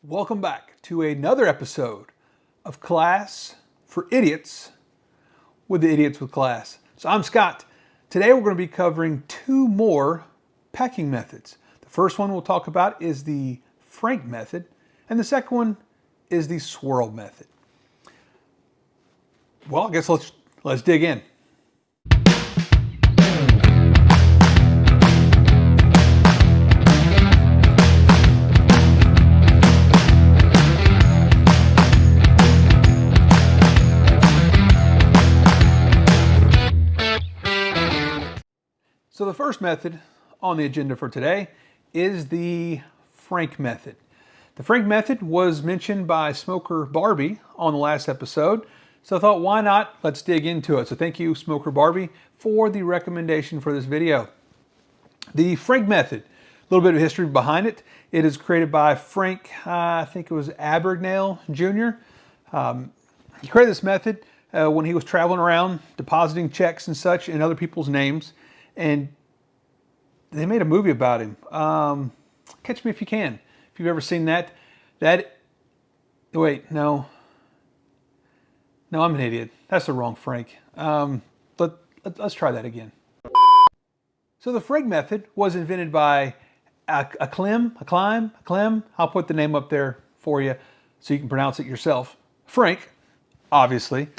Welcome back to another episode of Class for Idiots with the Idiots with Class. So I'm Scott. Today we're going to be covering two more packing methods. The first one we'll talk about is the Frank method, and the second one is the swirl method. Well, I guess let's dig in. So the first method on the agenda for today is the Frank method. The Frank method was mentioned by Smoker Barbie on the last episode, so I thought, why not? Let's dig into it. So thank you, Smoker Barbie, for the recommendation for this video. The Frank method, a little bit of history behind it. It is created by Frank, I think it was Abagnale Jr. He created this method when he was traveling around depositing checks and such in other people's names. And they made a movie about him. Catch Me If You Can. If you've ever seen that. Wait, no. No, I'm an idiot. That's the wrong Frank. Let's try that again. So the Frank method was invented by Clem. I'll put the name up there for you so you can pronounce it yourself. Frank, obviously.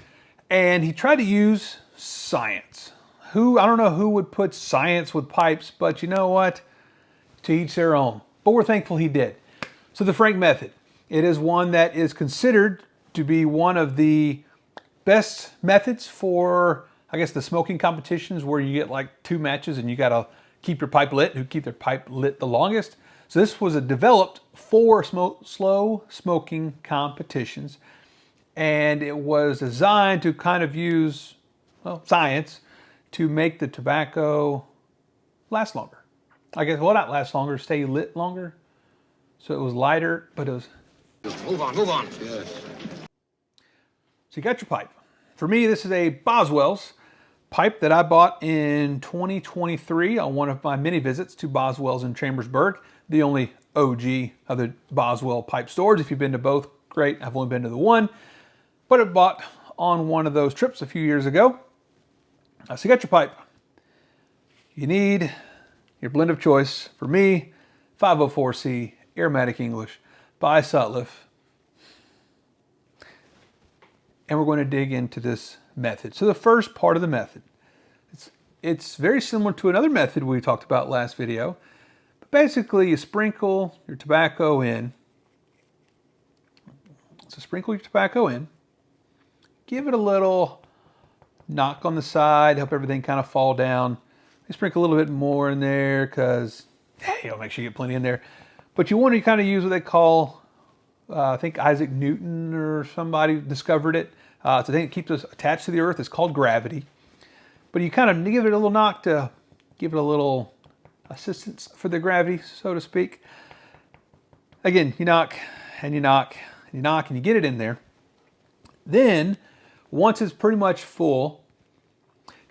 And he tried to use science. I don't know who would put science with pipes, but you know what? To each their own. But we're thankful he did. So the Frank method, it is one that is considered to be one of the best methods for, I guess, the smoking competitions where you get like two matches and you got to keep your pipe lit, who keep their pipe lit the longest. So this was developed for slow smoking competitions. And it was designed to kind of use, well, science to make the tobacco last longer. I guess, well, not last longer, stay lit longer. So it was lighter, but it was... Move on. Yes. So you got your pipe. For me, this is a Boswell's pipe that I bought in 2023 on one of my many visits to Boswell's in Chambersburg, the only OG of the Boswell pipe stores. If you've been to both, great. I've only been to the one, but I bought on one of those trips a few years ago. So you got your pipe. You need your blend of choice. For me, 504C Aromatic English by Sutliff. And we're going to dig into this method. So the first part of the method, it's very similar to another method we talked about last video. But basically, you sprinkle your tobacco in. So sprinkle your tobacco in. Give it a little knock on the side, help everything kind of fall down. You sprinkle a little bit more in there because, hey, it'll make sure you get plenty in there. But you want to kind of use what they call, I think Isaac Newton or somebody discovered it. It's a thing that keeps us attached to the earth. It's called gravity. But you kind of give it a little knock to give it a little assistance for the gravity, so to speak. Again, you knock and you knock and you knock and you get it in there. Then, once it's pretty much full,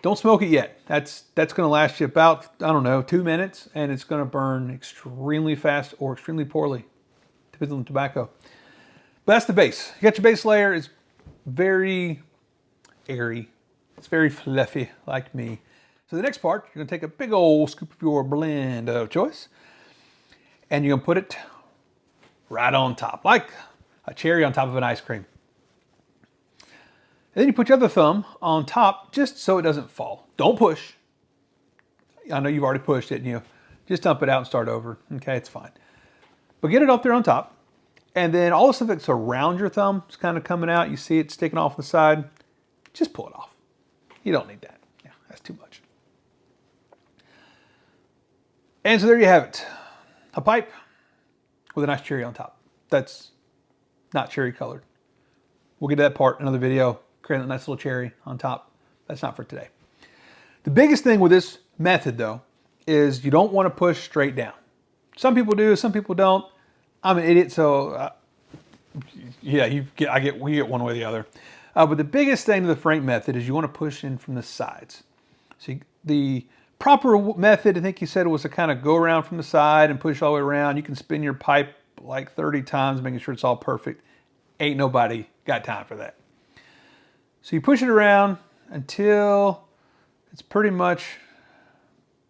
don't smoke it yet. That's going to last you about, I don't know, 2 minutes, and it's going to burn extremely fast or extremely poorly. Depends on the tobacco. But that's the base. You got your base layer. It's very airy. It's very fluffy, like me. So the next part, you're going to take a big old scoop of your blend of choice, and you're going to put it right on top, like a cherry on top of an ice cream. And then you put your other thumb on top just so it doesn't fall. Don't push. I know you've already pushed it and you just dump it out and start over. Okay, it's fine. But get it up there on top. And then all the stuff that's around your thumb is kind of coming out. You see it sticking off the side. Just pull it off. You don't need that. Yeah, that's too much. And so there you have it. A pipe with a nice cherry on top. That's not cherry colored. We'll get to that part in another video. Create a nice little cherry on top. That's not for today. The biggest thing with this method, though, is you don't want to push straight down. Some people do, some people don't. I'm an idiot, so yeah, we get one way or the other. But the biggest thing to the Frank method is you want to push in from the sides. See, the proper method, I think you said, was to kind of go around from the side and push all the way around. You can spin your pipe like 30 times, making sure it's all perfect. Ain't nobody got time for that. So you push it around until it's pretty much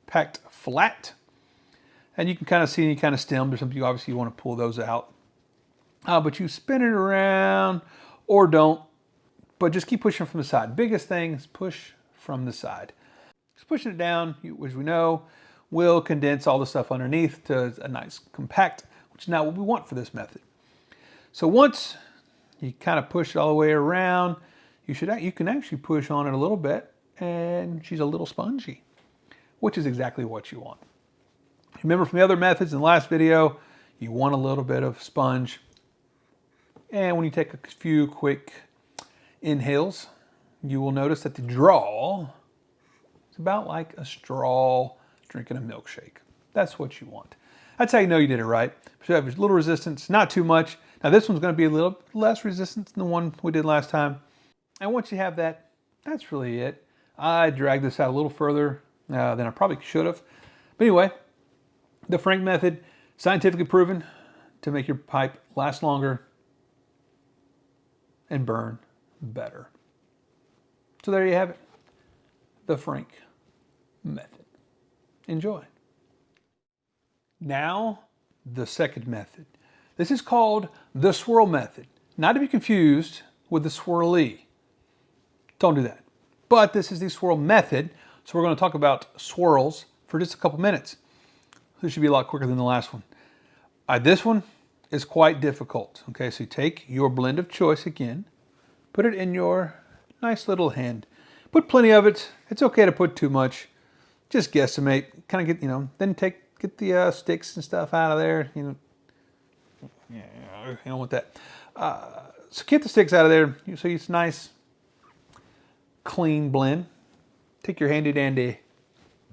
packed flat. And you can kind of see any kind of stem. There's something you obviously want to pull those out. But you spin it around or don't, but just keep pushing from the side. Biggest thing is push from the side. Just pushing it down, as we know, will condense all the stuff underneath to a nice compact, which is not what we want for this method. So once you kind of push it all the way around, you can actually push on it a little bit and she's a little spongy, which is exactly what you want. Remember from the other methods in the last video, you want a little bit of sponge. And when you take a few quick inhales, you will notice that the draw is about like a straw drinking a milkshake. That's what you want. That's how you know you did it right. So you have a little resistance, not too much. Now this one's going to be a little less resistance than the one we did last time. And once you have that, that's really it. I dragged this out a little further than I probably should have. But anyway, the Frank method, scientifically proven to make your pipe last longer and burn better. So there you have it, the Frank method. Enjoy. Now, the second method. This is called the swirl method. Not to be confused with the swirly. Don't do that. But this is the swirl method, so we're going to talk about swirls for just a couple minutes. This should be a lot quicker than the last one. This one is quite difficult. Okay, so you take your blend of choice again, put it in your nice little hand. Put plenty of it. It's okay to put too much. Just guesstimate. Kind of get, then get the sticks and stuff out of there. Yeah, you don't want that. So get the sticks out of there. So it's nice, clean blend. Take your handy dandy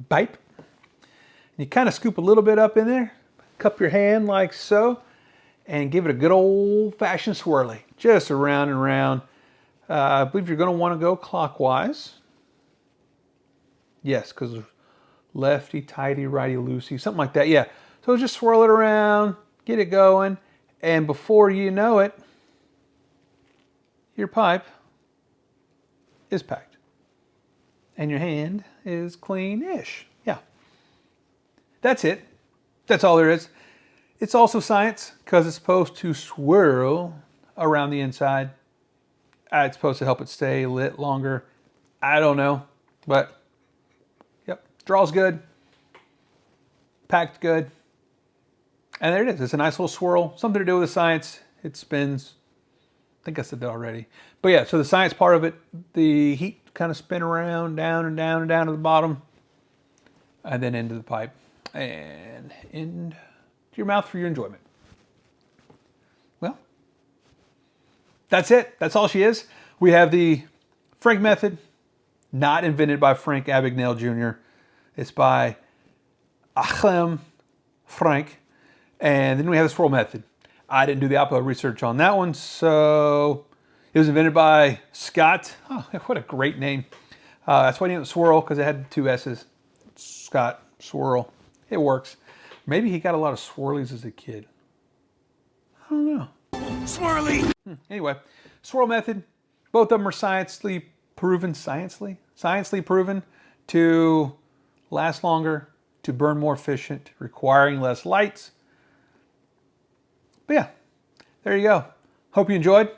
pipe. And you kind of scoop a little bit up in there. Cup your hand like so. And give it a good old-fashioned swirly. Just around and around. I believe you're going to want to go clockwise. Yes, because lefty, tighty, righty, loosey, something like that. Yeah. So just swirl it around, get it going, and before you know it, your pipe is packed. And your hand is clean-ish. Yeah. That's it. That's all there is. It's also science because it's supposed to swirl around the inside. It's supposed to help it stay lit longer. I don't know, but yep, draw's good, packed good, and there it is. It's a nice little swirl, something to do with the science. It spins. I think I said that already, but yeah. So the science part of it, the heat kind of spin around, down and down and down to the bottom, and then into the pipe and into your mouth for your enjoyment. Well, that's it. That's all she is. We have the Frank method, not invented by Frank Abagnale Jr. It's by Achem Frank. And then we have the swirl method. I didn't do the output research on that one, so it was invented by Scott. Oh, what a great name. That's why I named it Swirl, because it had two S's. Scott, Swirl. It works. Maybe he got a lot of swirlies as a kid. I don't know. Swirly! Anyway, swirl method. Both of them are scientifically proven to last longer, to burn more efficient, requiring less lights. But yeah, there you go. Hope you enjoyed.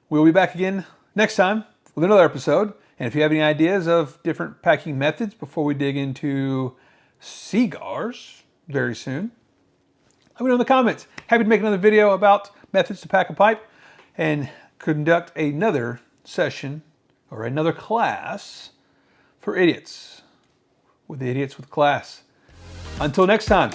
We'll be back again next time with another episode. And if you have any ideas of different packing methods before we dig into cigars very soon, let me know in the comments. Happy to make another video about methods to pack a pipe and conduct another session or another class for idiots with the Idiots with Class. Until next time.